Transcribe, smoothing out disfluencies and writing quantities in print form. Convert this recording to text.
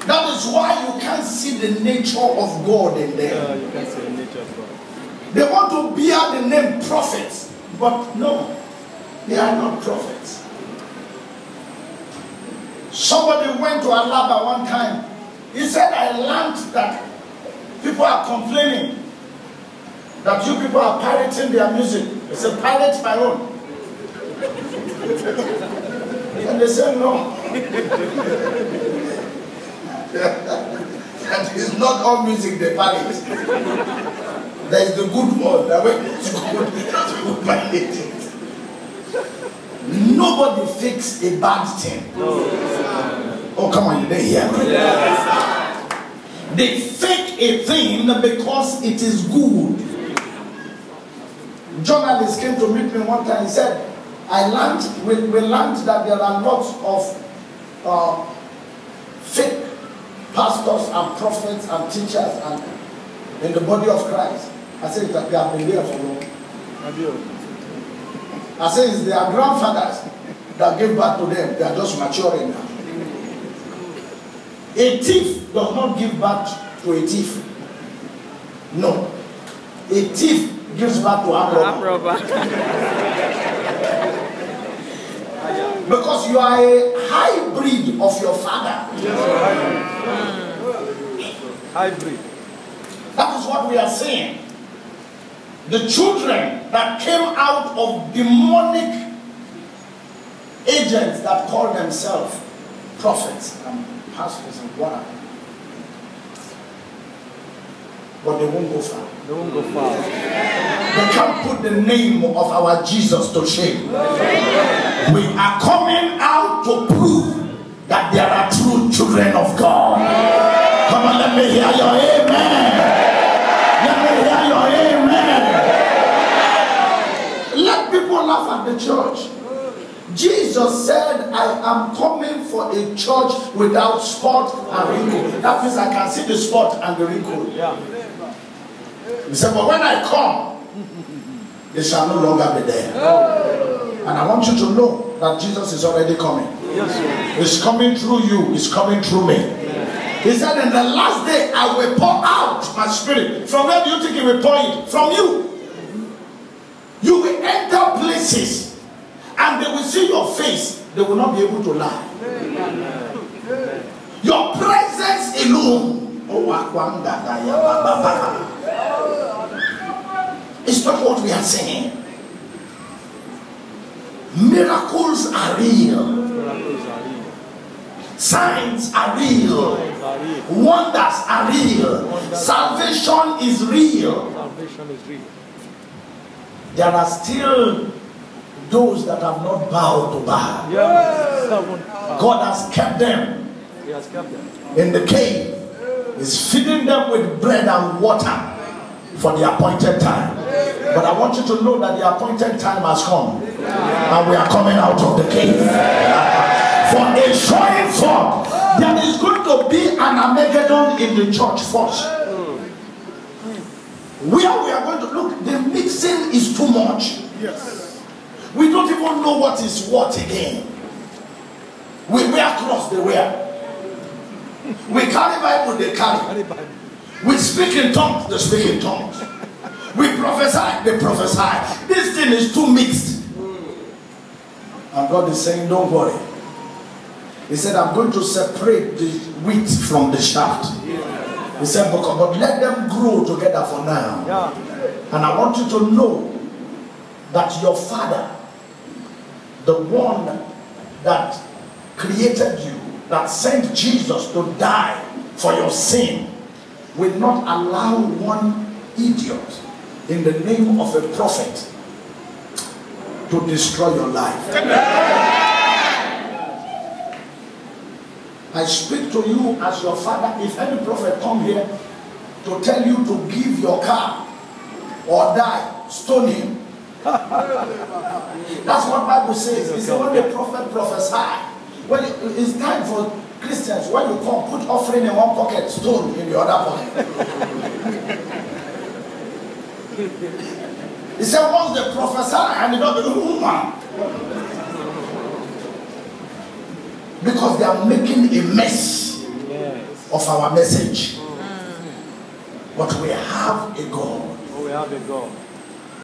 That is why you can't see the nature of God in them. Yeah, you can't see the nature of God. They want to bear the name prophets, but no, they are not prophets. Somebody went to Alaba one time. He said, I learned that people are complaining that you people are pirating their music. He said, pirate my own. And they said, no. That is not all music they pirate. There is the good one. That way it's good. That's good managed. Nobody fakes a bad thing. Oh, come on, you didn't hear me. Yes. They fake a thing because it is good. Journalists came to meet me one time and said, we learned that there are lots of fake pastors and prophets and teachers and in the body of Christ. I said that they have been there for long. I said it's their grandfathers that gave birth to them. They are just maturing now. A thief does not give birth to a thief. No. A thief gives birth to a robber. Because you are a hybrid of your father. Yes, hybrid. That is what we are saying. The children that came out of demonic agents that call themselves prophets and pastors and whatever. But they won't go far. They won't go far. They can't put the name of our Jesus to shame. We are coming out to prove that there are true children of God. Come on, let me hear your amen. Let me hear your amen. Let people laugh at the church. Jesus said, I am coming for a church without spot and wrinkle. That means I can see the spot and the wrinkle. Yeah. He said, but when I come, they shall no longer be there. And I want you to know that Jesus is already coming. Yes, He's coming through you. He's coming through me. He said, in the last day, I will pour out my spirit. From where do you think he will pour it? From you. You will enter places and they will see your face. They will not be able to lie. Your presence alone. It's not what we are saying. Miracles are real. Signs are real. Wonders are real. Salvation is real. There are still those that have not bowed to Baal. God has kept them in the cave. He's feeding them with bread and water for the appointed time. But I want you to know that the appointed time has come. And we are coming out of the cave. For a showing forth, there is going to be an Armageddon in the church first. Where we are going to look, the mixing is too much. Yes. We don't even know what is what again. We wear clothes, they wear. We carry Bible, they carry. We speak in tongues, they speak in tongues. We prophesy, they prophesy. This thing is too mixed. And God is saying, don't worry. He said, I'm going to separate the wheat from the shaft. He said, but let them grow together for now. And I want you to know that your Father, the one that created you, that sent Jesus to die for your sin, will not allow one idiot in the name of a prophet to destroy your life. I speak to you as your father. If any prophet come here to tell you to give your car or die, stone him. That's what Bible says. It's when the prophet prophesy. Well, it's time for Christians, when you come, put offering in one pocket, stone in the other pocket. He said once they prophesy and they don't do woman. Because they are making a mess Yes. of our message. But we have a God Oh, we have a God.